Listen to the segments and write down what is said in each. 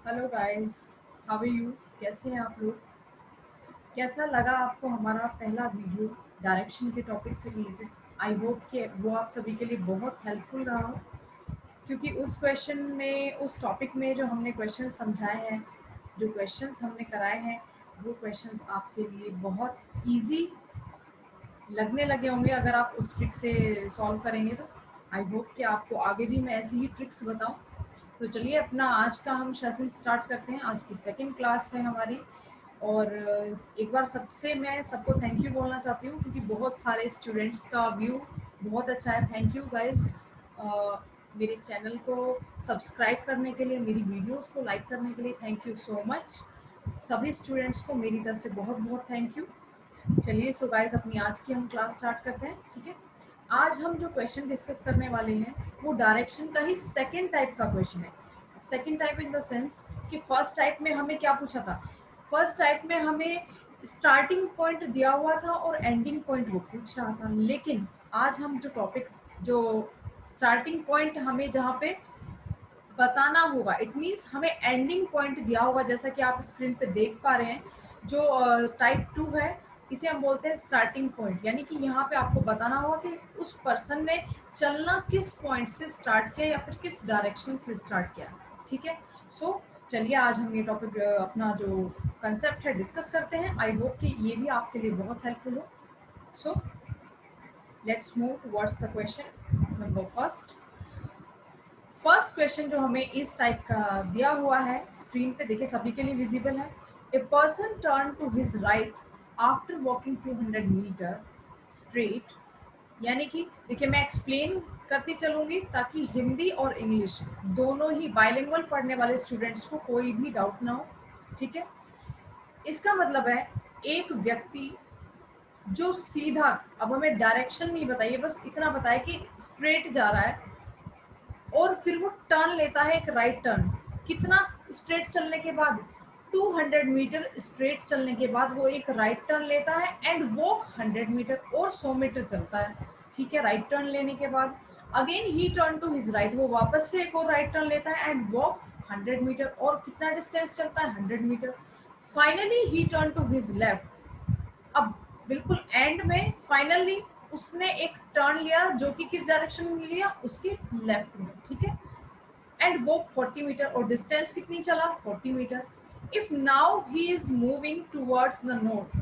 Hello guys, how are you? कैसे हैं आप लोग? कैसा लगा आपको हमारा पहला वीडियो डायरेक्शन के टॉपिक से रिलेटेड? आई होप कि वो आप सभी के लिए बहुत हेल्पफुल रहा हो, क्योंकि उस क्वेश्चन में, उस टॉपिक में जो हमने क्वेश्चन समझाए हैं, जो क्वेश्चंस हमने कराए हैं, वो क्वेश्चंस आपके लिए बहुत इजी लगने लगे होंगे अगर आप उस ट्रिक से सॉल्व करेंगे तो। आई होप कि आपको आगे भी मैं ऐसी ही ट्रिक्स बताऊं। तो चलिए अपना आज का हम सेशन स्टार्ट करते हैं। आज की सेकंड क्लास है हमारी। और एक बार सबसे मैं सबको थैंक यू बोलना चाहती हूँ, क्योंकि बहुत सारे स्टूडेंट्स का व्यू बहुत अच्छा है। थैंक यू गाइस, मेरे चैनल को सब्सक्राइब करने के लिए, मेरी वीडियोस को लाइक करने के लिए थैंक यू सो मच। सभी स्टूडेंट्स को मेरी तरफ से बहुत बहुत थैंक यू। चलिए सो गाइस, अपनी आज की हम क्लास स्टार्ट करते हैं, ठीक है। आज हम जो क्वेश्चन डिस्कस करने वाले हैं वो डायरेक्शन का ही सेकंड टाइप का क्वेश्चन है। Second type in the sense कि फर्स्ट टाइप में हमें क्या पूछा था। फर्स्ट टाइप में हमें स्टार्टिंग पॉइंट दिया हुआ था और एंडिंग पॉइंट वो पूछ रहा था, लेकिन आज हम जो टॉपिक, जो स्टार्टिंग पॉइंट हमें जहाँ पे बताना होगा, इट मीन्स हमें एंडिंग पॉइंट दिया होगा, जैसा कि आप स्क्रीन पे देख पा रहे हैं। जो टाइप 2 है, इसे हम बोलते हैं स्टार्टिंग पॉइंट। यानी कि यहाँ पे आपको बताना होगा कि उस पर्सन ने चलना किस पॉइंट से स्टार्ट किया या फिर किस डायरेक्शन से स्टार्ट किया, ठीक है। सो चलिए आज हम ये टॉपिक, अपना जो कंसेप्ट है, डिस्कस करते हैं। आई होप कि ये भी आपके लिए बहुत हेल्पफुल हो। So let's move towards the question number first. First question जो हमें इस टाइप का दिया हुआ है, स्क्रीन पे देखिए, सभी के लिए विजिबल है। A person turn to his right after walking 200 meter straight. यानी कि देखिए, मैं एक्सप्लेन करती चलूंगी ताकि हिंदी और इंग्लिश दोनों ही बाइलिंगुअल पढ़ने वाले स्टूडेंट्स को कोई भी डाउट ना हो, ठीक है। इसका मतलब है एक व्यक्ति जो सीधा, अब हमें डायरेक्शन नहीं बताइए, बस इतना बताए कि स्ट्रेट जा रहा है और फिर वो टर्न लेता है, एक राइट टर्न। कितना स्ट्रेट चलने के बाद? 200 मीटर स्ट्रेट चलने के बाद वो एक राइट टर्न लेता है एंड वो 100 मीटर और 100 मीटर चलता है, ठीक है। राइट टर्न लेने के बाद again he turn to his right, वो वापस से एक और राइट टर्न लेता है एंड वॉक 100 मीटर। और कितना डिस्टेंस चलता है? 100 meter. Finally he turn to his left. अब बिल्कुल एंड में फाइनली उसने एक टर्न लिया, जो कि किस डायरेक्शन में लिया? उसके लेफ्ट में, ठीक है। एंड वो 40 मीटर, और डिस्टेंस कितनी चला? 40 meter. If now he is moving towards the north,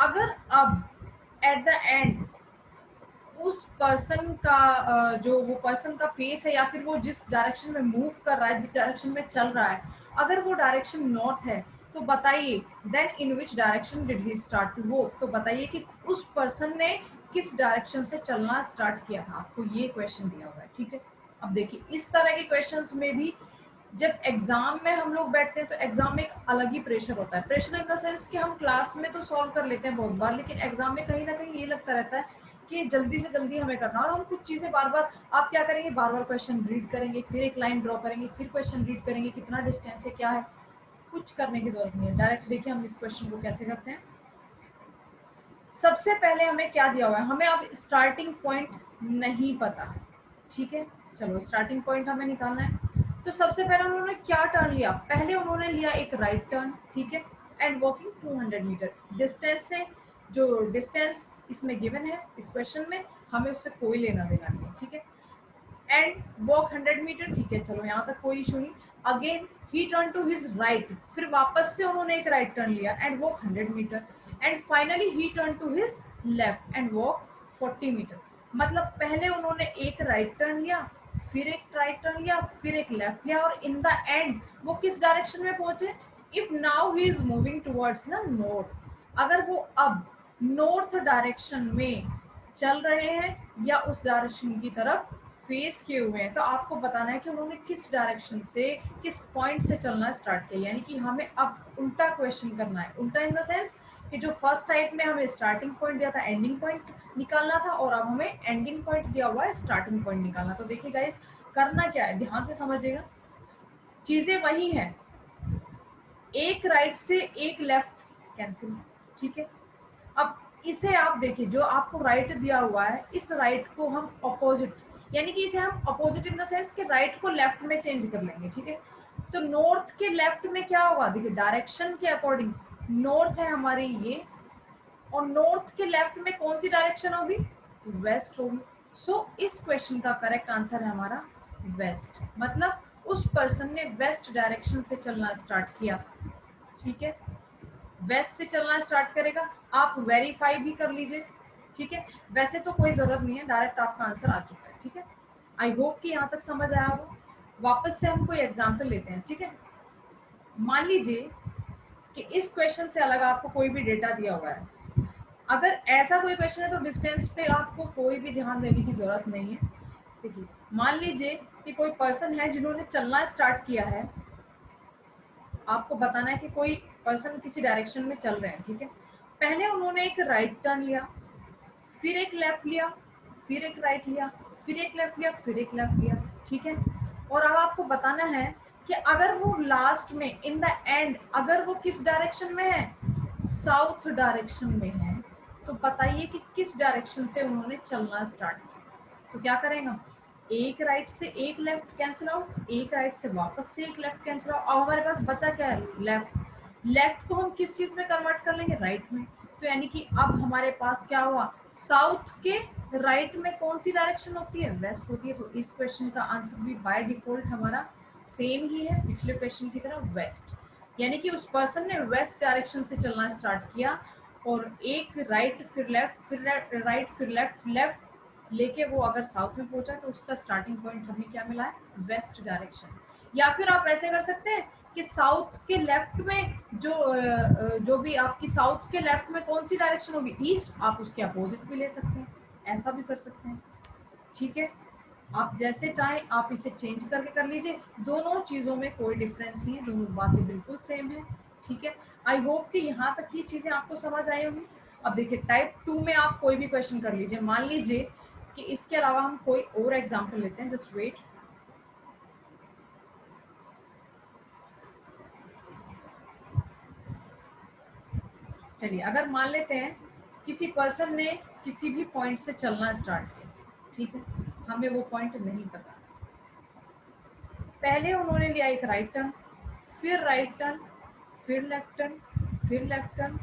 अगर अब एट द एंड उस पर्सन का, जो वो पर्सन का फेस है या फिर वो जिस डायरेक्शन में मूव कर रहा है, जिस डायरेक्शन में चल रहा है, अगर वो डायरेक्शन नॉर्थ है, तो बताइए then in which direction did he start to walk. तो बताइए कि उस पर्सन ने किस डायरेक्शन से चलना स्टार्ट किया था। आपको ये क्वेश्चन दिया हुआ है, ठीक है। अब देखिए, इस तरह के क्वेश्चंस में भी जब एग्जाम में हम लोग बैठते हैं तो एग्जाम में एक अलग ही प्रेशर होता है। प्रेशर इन द सेंस कि हम क्लास में तो सॉल्व कर लेते हैं बहुत बार, लेकिन एग्जाम में कहीं ना कहीं ये लगता रहता है कि जल्दी से जल्दी हमें करना है। और हम कुछ चीजें बार बार, आप क्या करेंगे, बार बार क्वेश्चन रीड करेंगे, फिर एक लाइन ड्रॉ करेंगे, फिर क्वेश्चन रीड करेंगे, कितना डिस्टेंस है, क्या है। कुछ करने की जरूरत नहीं है, डायरेक्ट देखिए हम इस क्वेश्चन को कैसे करते हैं। सबसे पहले हमें क्या दिया हुआ है? हमें अब स्टार्टिंग पॉइंट नहीं पता, ठीक है। चलो स्टार्टिंग पॉइंट हमें निकालना है। तो सबसे पहले उन्होंने क्या टर्न लिया? पहले उन्होंने लिया एक राइट टर्न, ठीक है। एंड वॉकिंग 200 मीटर डिस्टेंस से, जो डिस्टेंस इसमें गिवन है इस क्वेश्चन में, हमें उससे कोई लेना देना नहीं है, ठीक है। एंड वॉक 100 मीटर, ठीक है, चलो यहाँ तक कोई इशू नहीं। Again he turn to his right, फिर वापस से उन्होंने एक राइट टर्न लिया and walk 100 meter. And finally he turn to his left and walk 40 meter. मतलब पहले उन्होंने एक राइट टर्न लिया, फिर एक राइट टर्न लिया, फिर एक लेफ्ट लिया, और इन द एंड वो किस डायरेक्शन में पहुंचे? If now he is moving towards the north, अगर वो अब नॉर्थ डायरेक्शन में चल रहे हैं या उस डायरेक्शन की तरफ फेस किए हुए हैं, तो आपको बताना है कि उन्होंने किस डायरेक्शन से, किस पॉइंट से चलना स्टार्ट किया। यानी कि हमें अब उल्टा क्वेश्चन करना है। उल्टा इन द सेंस कि जो फर्स्ट टाइप में हमें स्टार्टिंग पॉइंट दिया था, एंडिंग पॉइंट निकालना था, और अब हमें एंडिंग पॉइंट दिया हुआ है, स्टार्टिंग पॉइंट निकालना। तो देखिए गाइस, करना क्या है, ध्यान से समझिएगा। चीजें वही है, एक राइट से एक लेफ्ट कैंसिल, ठीक है। अब इसे आप देखिए, जो आपको राइट दिया हुआ है, इस राइट को हम ऑपोजिट, यानी कि इसे हम ऑपोजिट इन द सेंस कि राइट को लेफ्ट में चेंज कर लेंगे, ठीक है। तो नॉर्थ के लेफ्ट में क्या होगा, देखिए डायरेक्शन के अकॉर्डिंग नॉर्थ है हमारे ये, और नॉर्थ के लेफ्ट में कौन सी डायरेक्शन होगी, वेस्ट होगी। सो इस क्वेश्चन का करेक्ट आंसर है हमारा वेस्ट, मतलब उस पर्सन ने वेस्ट डायरेक्शन से चलना स्टार्ट किया। ठीक है, वेस्ट से चलना स्टार्ट करेगा, आप वेरीफाई भी कर लीजिए। ठीक है, वैसे तो कोई जरूरत नहीं है, डायरेक्ट आपका आंसर आ चुका है। ठीक है, आई होप कि यहाँ तक समझ आया हो। वापस से हम कोई एग्जाम्पल लेते हैं। ठीक है, मान लीजिए कि इस क्वेश्चन से अलग आपको कोई भी डेटा दिया हुआ है। अगर ऐसा कोई क्वेश्चन है तो डिस्टेंस पे आपको कोई भी ध्यान देने की जरूरत नहीं है। देखिए, मान लीजिए कि कोई पर्सन है जिन्होंने चलना स्टार्ट किया है, आपको बताना है कि कोई पर्सन किसी डायरेक्शन में चल रहे हैं। ठीक है, पहले उन्होंने एक राइट टर्न लिया, फिर एक लेफ्ट लिया, फिर एक राइट लिया, फिर एक लेफ्ट लिया, फिर एक लेफ्ट लिया। ठीक है, और अब आपको बताना है कि अगर वो लास्ट में इन द एंड अगर वो किस डायरेक्शन में है, साउथ डायरेक्शन में है, तो बताइए कि किस डायरेक्शन से उन्होंने चलना स्टार्ट किया। तो क्या करेगा, एक राइट से एक लेफ्ट कैंसिल आउट, एक राइट से वापस से एक लेफ्ट कैंसिल आउट, और हमारे पास बचा क्या है, लेफ्ट। लेफ्ट को हम किस चीज में कन्वर्ट कर लेंगे, राइट में। तो यानी कि अब हमारे पास क्या हुआ, साउथ के राइट में कौन सी डायरेक्शन होती है, वेस्ट होती है। तो इस क्वेश्चन का आंसर भी बाय डिफॉल्ट हमारा सेम ही है पिछले क्वेश्चन की तरह, वेस्ट। यानी कि उस पर्सन ने वेस्ट डायरेक्शन से चलना स्टार्ट किया, और एक राइट फिर लेफ्ट, फिर राइट फिर लेफ्ट, लेफ्ट लेके वो अगर साउथ में पहुंचा तो उसका स्टार्टिंग पॉइंट हमें क्या मिला है, वेस्ट डायरेक्शन। या फिर आप ऐसे कर सकते हैं कि साउथ के लेफ्ट में जो भी आपकी साउथ के लेफ्ट में कौन सी डायरेक्शन होगी, ईस्ट, आप उसके अपोजिट भी ले सकते हैं, ऐसा भी कर सकते हैं। ठीक है, आप जैसे चाहें आप इसे चेंज करके कर लीजिए, दोनों चीजों में कोई डिफरेंस नहीं है, दोनों बातें बिल्कुल सेम है। ठीक है, आई होप कि यहाँ तक ये चीजें आपको समझ आई होंगी। अब देखिए, टाइप 2 में आप कोई भी क्वेश्चन कर लीजिए। मान लीजिए कि इसके अलावा हम कोई और एग्जाम्पल लेते हैं, जस्ट वेट। चलिए, अगर मान लेते हैं किसी पर्सन ने किसी भी पॉइंट से चलना स्टार्ट किया। ठीक है, हमें वो पॉइंट नहीं पता, पहले उन्होंने लिया एक राइट टर्न, फिर राइट टर्न, फिर लेफ्ट टर्न, फिर लेफ्ट टर्न,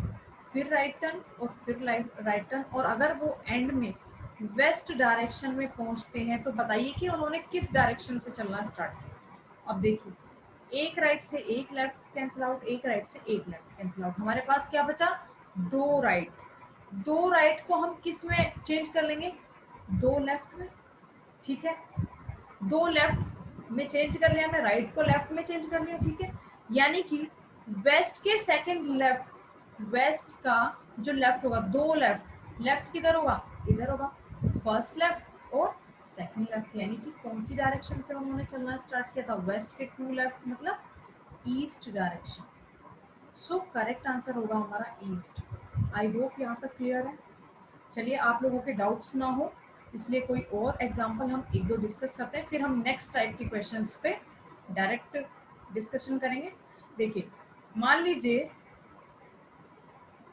फिर राइट टर्न, और फिर राइट टर्न, और अगर वो एंड में वेस्ट डायरेक्शन में पहुंचते हैं तो बताइए कि उन्होंने किस डायरेक्शन से चलना स्टार्ट किया। अब देखिए, एक राइट से एक लेफ्ट कैंसिल आउट, एक राइट से एक लेफ्ट कैंसिल आउट, हमारे पास क्या बचा, दो राइट। दो राइट को हम किस में चेंज कर लेंगे, दो लेफ्ट में। ठीक है, दो लेफ्ट में चेंज कर लिया, मैं राइट को लेफ्ट में चेंज कर लिया। ठीक है, यानी कि वेस्ट के सेकंड लेफ्ट, वेस्ट का जो लेफ्ट होगा, दो लेफ्ट, लेफ्ट किधर होगा, इधर होगा, फर्स्ट लेफ्ट और सेकंड लेफ्ट। यानी कि कौन सी डायरेक्शन से उन्होंने चलना स्टार्ट किया था, वेस्ट के टू लेफ्ट, मतलब east direction. So correct answer होगा हमारा ईस्ट। आई होप यहाँ तक क्लियर है। चलिए, आप लोगों के डाउट्स ना हो इसलिए कोई और एग्जांपल हम एक दो डिस्कस करते हैं, फिर हम नेक्स्ट टाइप के क्वेश्चंस पे डायरेक्ट डिस्कशन करेंगे। देखिए, मान लीजिए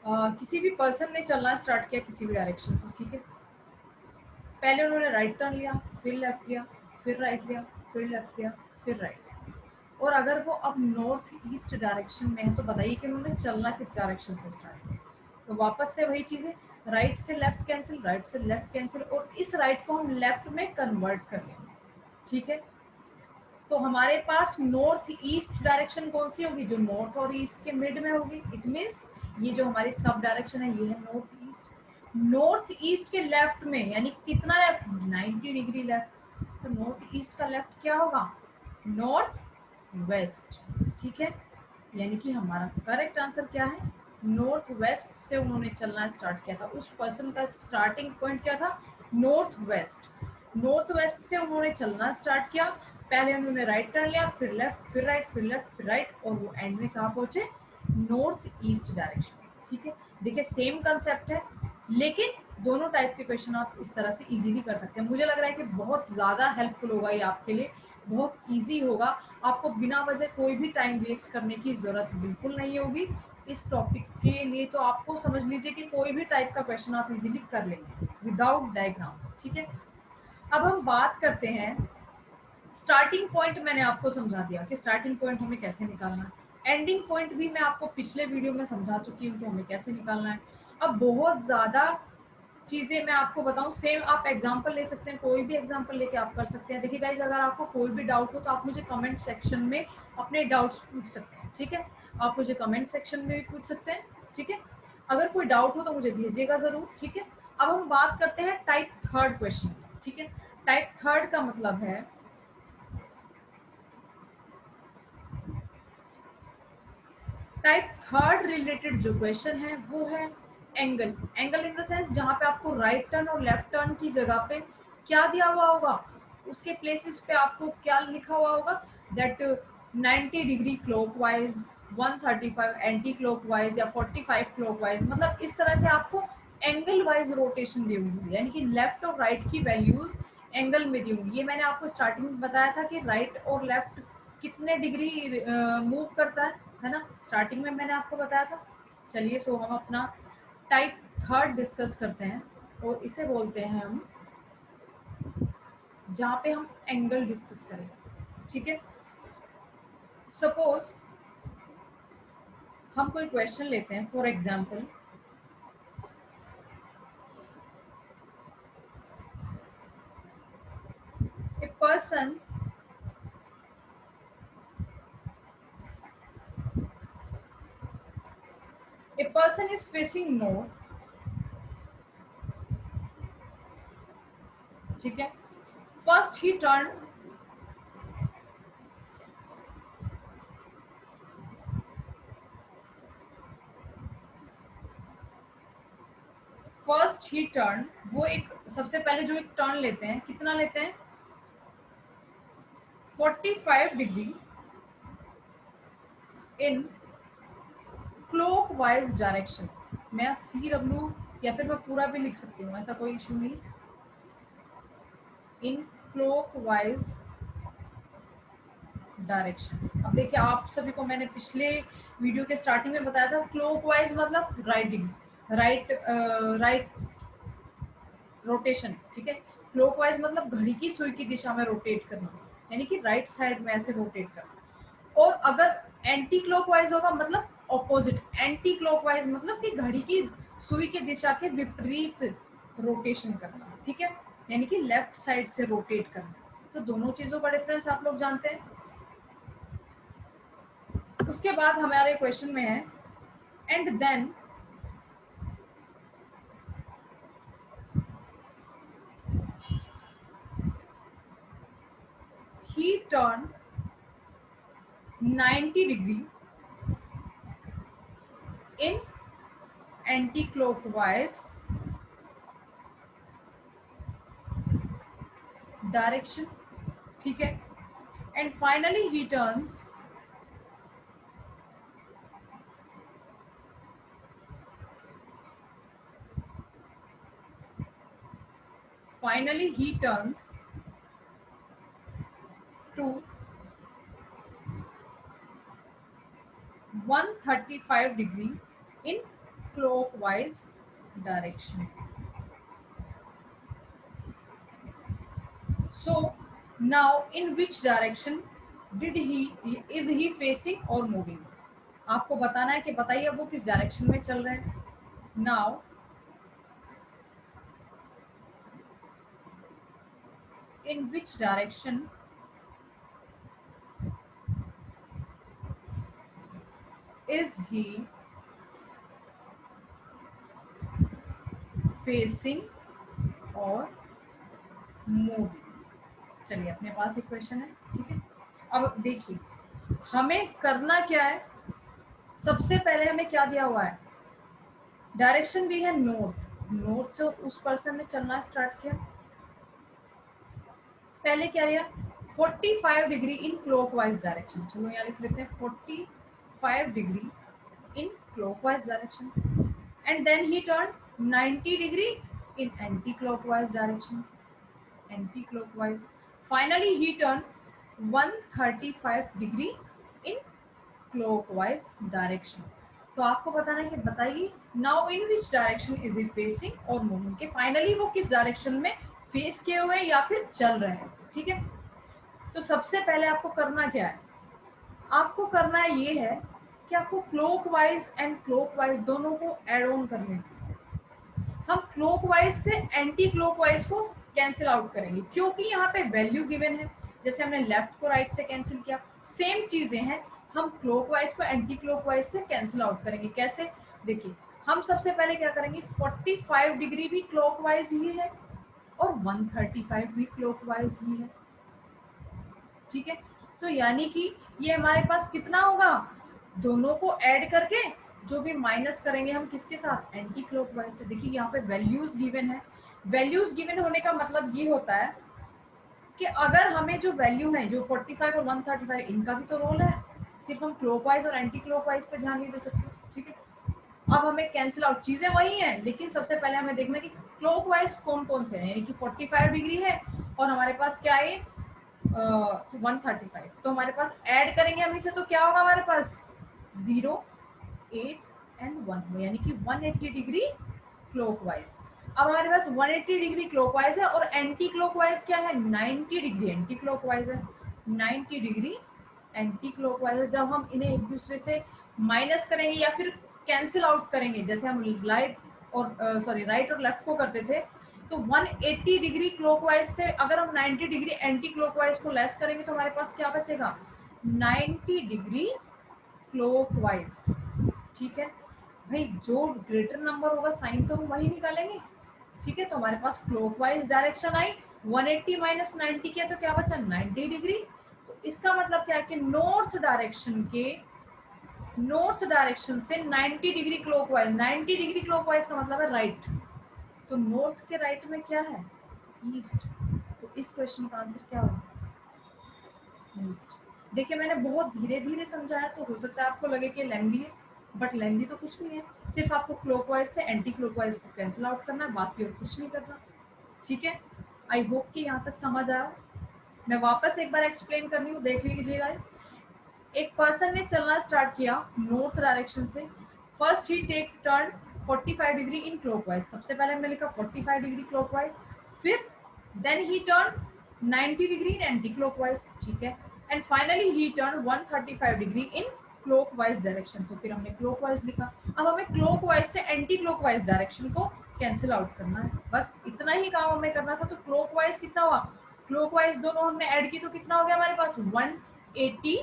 किसी भी पर्सन ने चलना स्टार्ट किया किसी भी डायरेक्शन से। ठीक है, पहले उन्होंने राइट टर्न लिया, फिर लेफ्ट लिया, फिर राइट लिया, फिर लेफ्ट लिया, फिर राइट, और अगर वो अब नॉर्थ ईस्ट डायरेक्शन में है तो बताइए कि उन्होंने चलना किस डायरेक्शन से स्टार्ट किया। तो वापस से वही चीजें, राइट से लेफ्ट कैंसिल, राइट से लेफ्ट कैंसिल, और इस राइट को हम लेफ्ट में कन्वर्ट कर लेंगे। ठीक है, तो हमारे पास नॉर्थ ईस्ट डायरेक्शन कौन सी होगी, जो नॉर्थ और ईस्ट के मिड में होगी। इट मीन्स ये जो हमारी सब डायरेक्शन है ये है नॉर्थ ईस्ट। नॉर्थ ईस्ट के लेफ्ट में, यानी कितना लेफ्ट, 90 डिग्री लेफ्ट। तो नॉर्थ ईस्ट का लेफ्ट क्या होगा, नॉर्थ वेस्ट। ठीक है, यानी कि हमारा करेक्ट आंसर क्या है, नॉर्थ वेस्ट से उन्होंने चलना स्टार्ट किया था। उस पर्सन का स्टार्टिंग पॉइंट क्या था, नॉर्थ वेस्ट। नॉर्थ वेस्ट से उन्होंने चलना स्टार्ट किया, पहले उन्होंने राइट टर्न लिया, फिर लेफ्ट, फिर राइट, फिर लेफ्ट, फिर राइट, और वो एंड में कहाँ पहुंचे, नॉर्थ ईस्ट डायरेक्शन। ठीक है, देखिए सेम कंसेप्ट है, लेकिन दोनों टाइप के क्वेश्चन आप इस तरह से इजीली कर सकते हैं। मुझे लग रहा है कि बहुत ज़्यादा हेल्पफुल होगा ये आपके लिए, बहुत इजी होगा। आपको बिना वजह कोई भी टाइम वेस्ट करने की ज़रूरत बिल्कुल नहीं होगी इस टॉपिक के लिए। तो आपको समझ लीजिए कि कोई भी टाइप का क्वेश्चन आप इजीली कर लेंगे विदाउट डायग्राम। ठीक है, अब हम बात करते हैं स्टार्टिंग पॉइंट मैंने आपको समझा दिया कि स्टार्टिंग पॉइंट हमें कैसे निकालना है। एंडिंग पॉइंट भी मैं आपको पिछले वीडियो में समझा चुकी हूँ कि हमें कैसे निकालना है। अब बहुत ज़्यादा चीज़ें मैं आपको बताऊँ, सेम आप एग्जांपल ले सकते हैं, कोई भी एग्जांपल लेके आप कर सकते हैं। देखिए गाइस, अगर आपको कोई भी डाउट हो तो आप मुझे कमेंट सेक्शन में अपने डाउट्स पूछ सकते हैं, ठीक है। आप मुझे कमेंट सेक्शन में भी पूछ सकते हैं, ठीक है। अगर कोई डाउट हो तो मुझे भेजिएगा ज़रूर, ठीक है। अब हम बात करते हैं टाइप थर्ड क्वेश्चन, ठीक है। टाइप थर्ड का मतलब है टाइप थर्ड रिलेटेड जो क्वेश्चन है वो है angle. Angle in the sense जहाँ पे आपको राइट टर्न और लेफ्ट टर्न की जगह पे क्या दिया हुआ होगा, उसके प्लेसेस पे आपको क्या लिखा हुआ होगा, that 90 degree clockwise, 135 anti clockwise या 45 क्लॉकवाइज, मतलब इस तरह से आपको एंगल वाइज रोटेशन दी होगी, यानी कि लेफ्ट और राइट की वैल्यूज एंगल में दी होंगी। ये मैंने आपको स्टार्टिंग में बताया था कि राइट और लेफ्ट कितने डिग्री मूव करता है ना, स्टार्टिंग में मैंने आपको बताया था। चलिए, सो हम अपना टाइप थर्ड डिस्कस करते हैं और इसे बोलते हैं हम, जहाँ पे हम एंगल डिस्कस करें, ठीक है। सपोज हम कोई क्वेश्चन लेते हैं, for example a person is facing north, ठीक है। फर्स्ट ही टर्न वो एक सबसे पहले जो एक टर्न लेते हैं, कितना लेते हैं, 45 डिग्री इन क्लॉकवाइज डायरेक्शन। मैं CW या फिर मैं पूरा भी लिख सकती हूँ, ऐसा कोई इशू नहीं। इन क्लॉकवाइज डायरेक्शन। अब देखिए, आप सभी को मैंने पिछले वीडियो के स्टार्टिंग में बताया था, क्लॉकवाइज मतलब राइटिंग, राइट रोटेशन, ठीक है। क्लॉकवाइज मतलब घड़ी की सुई की दिशा में रोटेट करना, यानी कि राइट साइड में ऐसे रोटेट करना। और अगर एंटी क्लॉकवाइज होगा मतलब ऑपोजिट, एंटी क्लॉकवाइज मतलब कि घड़ी की सुई की दिशा के विपरीत रोटेशन करना, ठीक है, यानी कि लेफ्ट साइड से रोटेट करना। तो दोनों चीजों का डिफरेंस आप लोग जानते हैं। उसके बाद हमारे क्वेश्चन में है, and then he turned 90 degree in anti-clockwise direction, ठीक है। And finally he turns to 135 degree in clockwise direction. So now in which direction is he facing or moving? आपको बताना है कि बताइए वो किस डायरेक्शन में चल रहे हैं। Now in which direction is he facing or moving? चलिए, अपने पास एक क्वेश्चन है, ठीक है। अब देखिए, हमें करना क्या है, सबसे पहले हमें क्या दिया हुआ है, डायरेक्शन दी है नॉर्थ, नॉर्थ से उस पर्सन ने चलना स्टार्ट किया। पहले क्या लिया, 45 डिग्री इन क्लॉकवाइज डायरेक्शन। चलो यहाँ लिख लेते हैं 45 degree in clockwise direction, and then he turn 90 degree in anti clockwise direction, anti clockwise. Finally he turn 135 degree in clockwise direction. तो आपको बताना है कि बताइए now in which direction is he facing और मूविंग, के फाइनली वो किस डायरेक्शन में फेस किए हुए या फिर चल रहे हैं, ठीक है। तो सबसे पहले आपको करना क्या है, आपको करना ये है कि आपको क्लॉकवाइज एंड क्लॉकवाइज दोनों को ऐड ऑन करने हैं। हम क्लॉकवाइज से एंटी क्लॉकवाइज को कैंसिल आउट करेंगे, क्योंकि यहाँ पे वैल्यू गिवन है। जैसे हमने लेफ्ट को राइट से कैंसिल किया, सेम चीजें हैं, हम क्लॉकवाइज को एंटी क्लॉकवाइज से कैंसिल आउट करेंगे। कैसे, देखिए हम सबसे पहले क्या करेंगे, 45 डिग्री भी क्लॉकवाइज ही है और 135 भी क्लॉकवाइज ही है, ठीक है। तो यानी कि ये हमारे पास कितना होगा, दोनों को ऐड करके जो भी माइनस करेंगे हम किसके साथ, एंटी क्लॉकवाइज से। देखिए यहाँ पे वैल्यूज गिवन है, वैल्यूज गिवन होने का मतलब ये होता है कि अगर हमें जो वैल्यू है, जो 45 और 135, इनका भी तो रोल है, सिर्फ हम क्लॉकवाइज और एंटी क्लॉकवाइज पे ध्यान नहीं दे सकते, ठीक है। अब हमें कैंसिल आउट, चीजें वही हैं, लेकिन सबसे पहले हमें देखना कि क्लॉकवाइज कौन कौन से हैं, यानी कि 45 डिग्री है और हमारे पास क्या है, 135। तो हमारे पास ऐड करेंगे हम इसे, तो क्या होगा हमारे पास 0, 8 एंड 1, यानी कि 180 डिग्री क्लॉकवाइज। अब हमारे पास 180 डिग्री क्लॉकवाइज है और एंटी क्लॉकवाइज क्या है, 90 डिग्री एंटी क्लॉकवाइज है, 90 डिग्री एंटी क्लॉकवाइज है। जब हम इन्हें एक दूसरे से माइनस करेंगे या फिर कैंसिल आउट करेंगे, जैसे हम राइट और लेफ्ट को करते थे, तो 180 डिग्री क्लॉकवाइज से अगर हम 90 डिग्री एंटी क्लॉकवाइज को लेस करेंगे तो हमारे पास क्या बचेगा, 90 डिग्री क्लॉकवाइज, ठीक है। भाई जो ग्रेटर नंबर होगा साइन तो हम वही निकालेंगे, ठीक है। तो हमारे पास क्लॉकवाइज डायरेक्शन आई, 180 माइनस 90 किया तो क्या बचा, 90 डिग्री। तो इसका मतलब क्या है कि नॉर्थ डायरेक्शन से 90 डिग्री क्लॉकवाइज, 90 डिग्री क्लॉकवाइज का मतलब है राइट, तो नॉर्थ के राइट में क्या है, ईस्ट। तो इस क्वेश्चन का आंसर क्या होगा, ईस्ट। देखिए मैंने बहुत धीरे धीरे समझाया, तो हो सकता है आपको लगे कि लेंदी है, बट लेंदी तो कुछ नहीं है, सिर्फ आपको क्लॉकवाइज से एंटी क्लॉकवाइज को कैंसिल आउट करना है, बाकी और कुछ नहीं करना, ठीक है। आई होप कि यहाँ तक समझ आया। मैं वापस एक बार एक्सप्लेन कर रही हूँ, देख लीजिएगा। एक पर्सन ने चलना स्टार्ट किया नॉर्थ डायरेक्शन से, first he take turn 45 degree in clockwise, सबसे पहले हमने लिखा 45 डिग्री क्लॉकवाइज, फिर then he turn 90 degree in anti clockwise, ठीक है, and finally he turn 135 degree in clockwise direction, तो फिर हमने क्लॉकवाइज लिखा। अब हमें क्लॉकवाइज से एंटी क्लॉकवाइज डायरेक्शन को कैंसिल आउट करना है, बस इतना ही काम हमें करना था। तो क्लॉकवाइज कितना हुआ, क्लॉकवाइज दोनों हमने ऐड की तो कितना हो गया हमारे पास, 180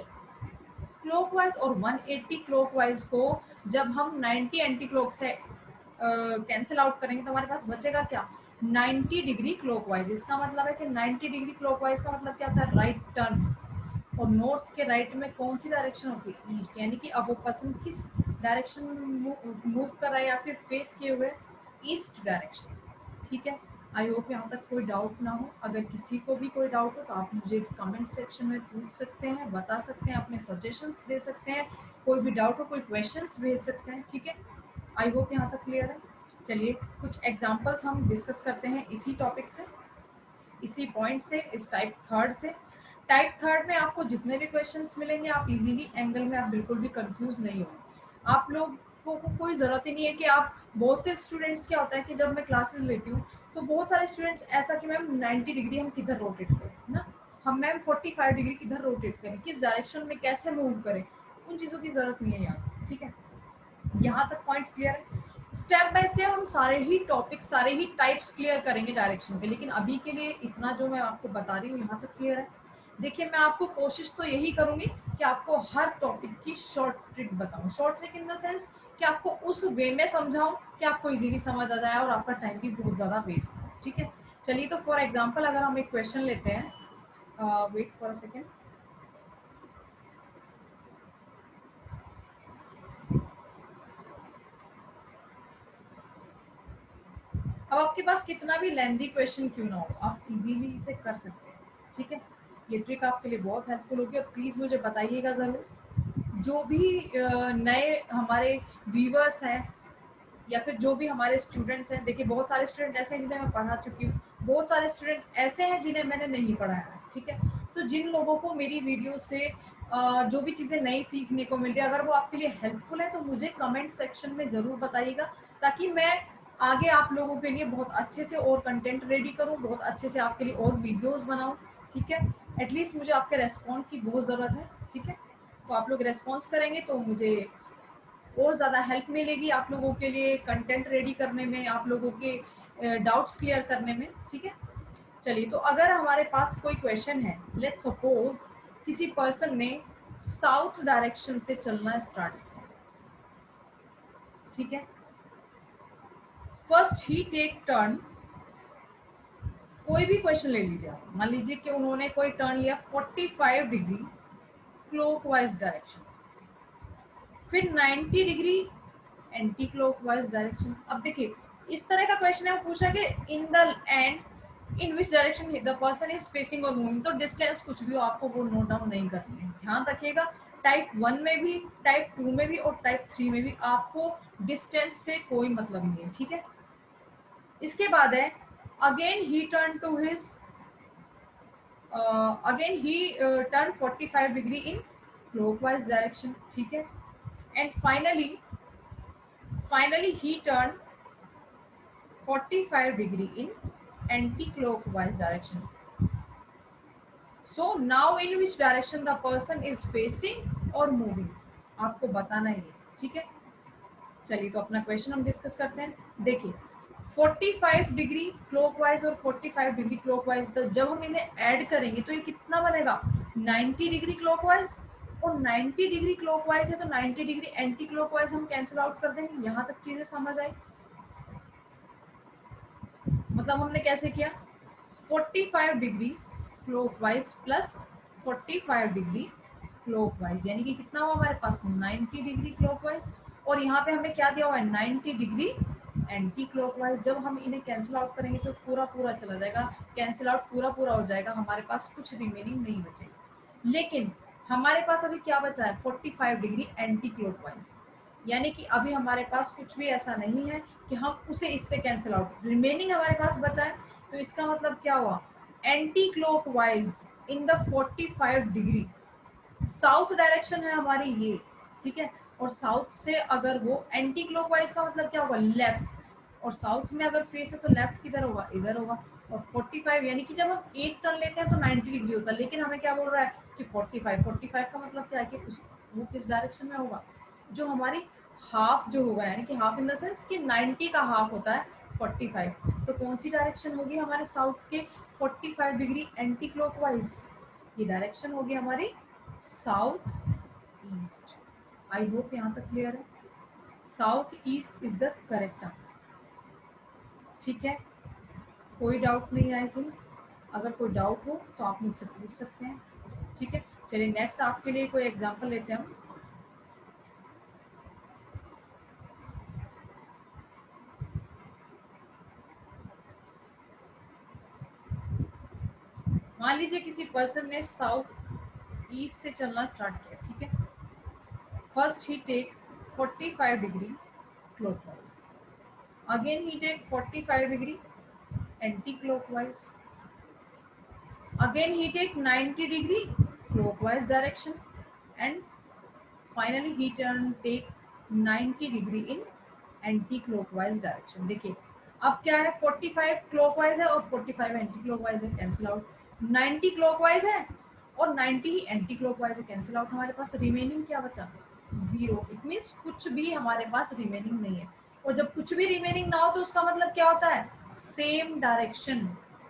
क्लॉकवाइज और 180 क्लॉकवाइज को जब हम 90 एंटी क्लॉक से कैंसिल आउट करेंगे तो हमारे पास बचेगा क्या, 90 डिग्री क्लॉकवाइज। इसका मतलब है कि 90 डिग्री क्लॉकवाइज का मतलब क्या होता है, राइट टर्न, और नॉर्थ के राइट में कौन सी डायरेक्शन होती है, ईस्ट, यानी कि अब वो पर्सन किस डायरेक्शन में मूव कर रहा है या फिर फेस किए हुए, ईस्ट डायरेक्शन, ठीक है। आई होप यहाँ तक कोई डाउट ना हो। अगर किसी को भी कोई डाउट हो तो आप मुझे कमेंट सेक्शन में पूछ सकते हैं, बता सकते हैं, अपने सजेशंस दे सकते हैं, कोई भी डाउट हो, कोई क्वेश्चंस भेज सकते हैं, ठीक है। आई होप यहाँ तक क्लियर है। चलिए कुछ एग्जांपल्स हम डिस्कस करते हैं इसी टॉपिक से, इसी पॉइंट से, इस टाइप थर्ड से। टाइप थर्ड में आपको जितने भी क्वेश्चंस मिलेंगे, आप इजीली एंगल में आप बिल्कुल भी कंफ्यूज नहीं हो। आप लोग को कोई ज़रूरत ही नहीं है कि आप, बहुत से स्टूडेंट्स क्या होता है कि जब मैं क्लासेस लेती हूँ तो बहुत सारे स्टूडेंट्स ऐसा कि मैम 90 डिग्री हम किधर रोटेट करें, है ना, हम मैम 45 डिग्री किधर रोटेट करें, किस डायरेक्शन में कैसे मूव करें, उन चीज़ों की ज़रूरत नहीं है यहाँ, ठीक है। यहाँ तक पॉइंट क्लियर है। स्टेप बाय स्टेप हम सारे ही टॉपिक्स, सारे ही टाइप्स क्लियर करेंगे डायरेक्शन के, लेकिन अभी के लिए इतना जो मैं आपको बता रही हूँ यहाँ तक क्लियर है। देखिए मैं आपको कोशिश तो यही करूंगी कि आपको हर टॉपिक की शॉर्ट ट्रिक बताऊं, short trick in the sense कि आपको उस वे में समझाऊं कि आपको इजीली समझ आ जाए और आपका टाइम भी बहुत ज़्यादा वेस्ट हो, ठीक है। चलिए तो फॉर एग्जाम्पल अगर हम एक क्वेश्चन लेते हैं, वेट फॉर अ सेकेंड। अब आपके पास कितना भी लेंथी क्वेश्चन क्यों ना हो, आप इजीली इसे कर सकते हैं, ठीक है। ये ट्रिक आपके लिए बहुत हेल्पफुल होगी और प्लीज़ मुझे बताइएगा ज़रूर, जो भी नए हमारे व्यूवर्स हैं या फिर जो भी हमारे स्टूडेंट्स हैं। देखिए बहुत सारे स्टूडेंट ऐसे हैं जिन्हें मैं पढ़ा चुकी हूँ, बहुत सारे स्टूडेंट ऐसे हैं जिन्हें मैंने नहीं पढ़ाया है, ठीक है। तो जिन लोगों को मेरी वीडियो से जो भी चीज़ें नई सीखने को मिल रही है, अगर वो आपके लिए हेल्पफुल है तो मुझे कमेंट सेक्शन में ज़रूर बताइएगा, ताकि मैं आगे आप लोगों के लिए बहुत अच्छे से और कंटेंट रेडी करूँ, बहुत अच्छे से आपके लिए और वीडियोज़ बनाऊँ, ठीक है। एटलीस्ट मुझे आपके रेस्पॉन्ड की बहुत ज़रूरत है, ठीक है। तो आप लोग रेस्पॉन्स करेंगे तो मुझे और ज़्यादा हेल्प मिलेगी आप लोगों के लिए कंटेंट रेडी करने में, आप लोगों के डाउट्स क्लियर करने में, ठीक है। चलिए, तो अगर हमारे पास कोई क्वेश्चन है, लेट्स सपोज किसी पर्सन ने साउथ डायरेक्शन से चलना स्टार्ट किया, ठीक है। फर्स्ट ही टेक टर्न, कोई भी क्वेश्चन ले लीजिए आप, मान लीजिए कि उन्होंने कोई टर्न लिया 45 डिग्री क्लॉकवाइज डायरेक्शन, फिर 90 डिग्री एंटी क्लॉकवाइज डायरेक्शन। अब देखिए, इस तरह का क्वेश्चन है, वो पूछा कि in the and in which direction the person is facing और मूविंग, तो डिस्टेंस कुछ भी हो आपको वो नोट डाउन नहीं करनी है, ध्यान रखिएगा। टाइप 1 में भी, टाइप 2 में भी और टाइप 3 में भी आपको डिस्टेंस से कोई मतलब नहीं है, ठीक है। इसके बाद है again he turn to his again he turn 45 degree in clockwise direction, ठीक है। And finally he turn 45 degree in anti-clockwise direction. So now in which direction the person is facing or moving, आपको बताना ही है, ठीक है। चलिए, तो अपना क्वेश्चन हम डिस्कस करते हैं। देखिए, 45 डिग्री क्लॉकवाइज और 45 डिग्री क्लॉकवाइज, तो जब हम इन्हें ऐड करेंगे तो ये कितना बनेगा, 90 डिग्री क्लॉकवाइज, और 90 डिग्री क्लॉकवाइज है तो 90 डिग्री एंटी क्लॉकवाइज हम कैंसिल आउट कर देंगे। यहाँ तक चीजें समझ आई? मतलब हमने कैसे किया, 45 degree clockwise plus 45 degree clockwise, यानी कि कितना हुआ हमारे पास 90 डिग्री क्लॉकवाइज, और यहाँ पे हमें क्या दिया हुआ है 90 डिग्री एंटी क्लॉकवाइज। जब हम इन्हें कैंसिल आउट करेंगे तो पूरा पूरा चला जाएगा, कैंसिल आउट पूरा पूरा हो जाएगा, हमारे पास कुछ रिमेनिंग नहीं बचेगा। लेकिन हमारे पास अभी क्या बचा है, 45 डिग्री एंटी क्लॉकवाइज, यानी कि अभी हमारे पास कुछ भी ऐसा नहीं है कि हम उसे इससे कैंसिल आउट, रिमेनिंग हमारे पास बचा है। तो इसका मतलब क्या हुआ, anti clockwise in the 45 degree, south direction है हमारी ये, ठीक है। और साउथ से अगर वो एंटी क्लॉकवाइज का मतलब क्या होगा, लेफ्ट, और साउथ में अगर फेस है तो लेफ्ट किधर होगा, इधर होगा। और 45 यानी कि जब हम एक टर्न लेते हैं तो 90 डिग्री होता है, लेकिन हमें क्या बोल रहा है कि 45 का मतलब क्या है कि वो किस डायरेक्शन में होगा, जो हमारी हाफ जो होगा, यानी कि हाफ इन द सेंस कि 90 का हाफ होता है 45, तो कौन सी डायरेक्शन होगी हमारे साउथ के 45 डिग्री एंटी क्लॉकवाइज, ये डायरेक्शन होगी हमारी साउथ ईस्ट। आई होप यहाँ तक क्लियर है, south east is the correct answer, ठीक है। कोई डाउट नहीं, आई थिंक अगर कोई डाउट हो तो आप मुझसे पूछ सकते हैं, ठीक है। चलिए, नेक्स्ट आपके लिए कोई एग्जांपल लेते हैं हम। मान लीजिए किसी पर्सन ने साउथ ईस्ट से चलना स्टार्ट किया, ठीक है। First he take 45 degree clockwise, again he take 45 degree anti clockwise, again he take 90 degree clockwise direction, and finally he turn take 90 degree in anti clockwise direction. देखिए, अब क्या है, 45 क्लॉकवाइज है और 45 एंटी क्लॉकवाइज है, कैंसिल आउट। 90 क्लॉकवाइज है और 90 ही anti clockwise है, कैंसिल आउट। हमारे पास रिमेनिंग क्या बचा, जीरो। इट मीन्स कुछ भी हमारे पास रिमेनिंग नहीं है, और जब कुछ भी रिमेनिंग ना हो तो उसका मतलब क्या होता है, सेम डायरेक्शन,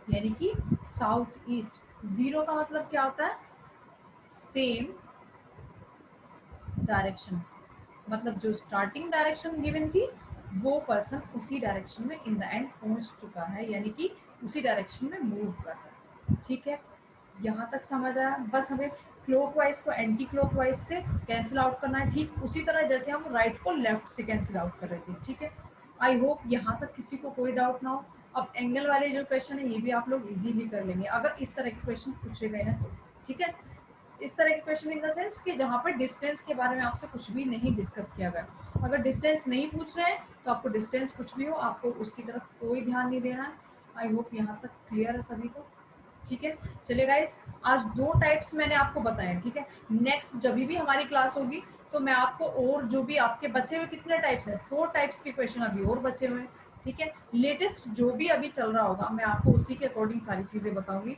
यानी कि साउथ ईस्ट। जीरो का मतलब क्या होता है, सेम डायरेक्शन, मतलब जो स्टार्टिंग डायरेक्शन गिवन थी वो पर्सन उसी डायरेक्शन में इन द एंड पहुंच चुका है, यानी कि उसी डायरेक्शन में मूव कर रहा है, ठीक है। यहाँ तक समझ आया? बस हमें क्लॉकवाइज को एंटी क्लॉकवाइज से कैंसिल आउट करना है, ठीक उसी तरह जैसे हम राइट को लेफ्ट से कैंसिल आउट कर रहे थे, ठीक है। आई होप यहाँ तक किसी को कोई डाउट ना हो। अब एंगल वाले जो क्वेश्चन है ये भी आप लोग इजीली कर लेंगे अगर इस तरह के क्वेश्चन पूछे गए हैं तो, ठीक है। इस तरह के क्वेश्चन इन द सेंस कि जहाँ पर डिस्टेंस के बारे में आपसे कुछ भी नहीं डिस्कस किया गया। अगर डिस्टेंस नहीं पूछ रहे हैं तो आपको डिस्टेंस कुछ भी हो आपको उसकी तरफ कोई ध्यान नहीं देना है। आई होप यहाँ तक क्लियर है सभी को, ठीक है। चलिए गाइस, आज दो टाइप्स मैंने आपको बताए, ठीक है। नेक्स्ट जब भी हमारी क्लास होगी तो मैं आपको और जो भी आपके बचे हुए कितने टाइप्स है, 4 टाइप्स के क्वेश्चन अभी और बचे हुए हैं, ठीक है। लेटेस्ट जो भी अभी चल रहा होगा मैं आपको उसी के अकॉर्डिंग सारी चीजें बताऊंगी।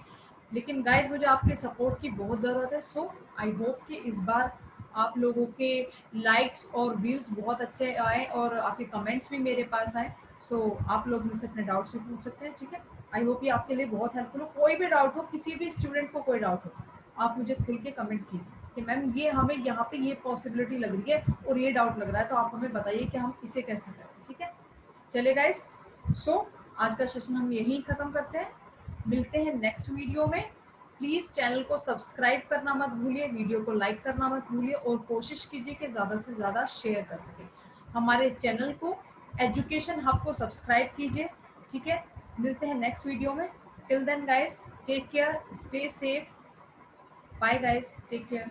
लेकिन गाइज मुझे आपके सपोर्ट की बहुत ज़रूरत है। सो आई होप कि इस बार आप लोगों के लाइक्स और व्यूज़ बहुत अच्छे आए और आपके कमेंट्स भी मेरे पास आए। सो आप लोग मुझसे अपने डाउट्स भी पूछ सकते हैं, ठीक है। आई होप ये आपके लिए बहुत हेल्पफुल हो। कोई भी डाउट हो, किसी भी स्टूडेंट को कोई डाउट हो, आप मुझे खुल के कमेंट कीजिए कि मैम ये हमें यहाँ पे ये पॉसिबिलिटी लग रही है और ये डाउट लग रहा है, तो आप हमें बताइए कि हम इसे कैसे करें, ठीक है। चलिए गाइज, सो आज का सेशन हम यहीं ख़त्म करते हैं। मिलते हैं नेक्स्ट वीडियो में। प्लीज़ चैनल को सब्सक्राइब करना मत भूलिए, वीडियो को लाइक करना मत भूलिए और कोशिश कीजिए कि ज़्यादा से ज़्यादा शेयर कर सकें। हमारे चैनल को एजुकेशन हब को सब्सक्राइब कीजिए, ठीक है। मिलते हैं नेक्स्ट वीडियो में। Till then guys, take care, stay safe, bye guys, take care.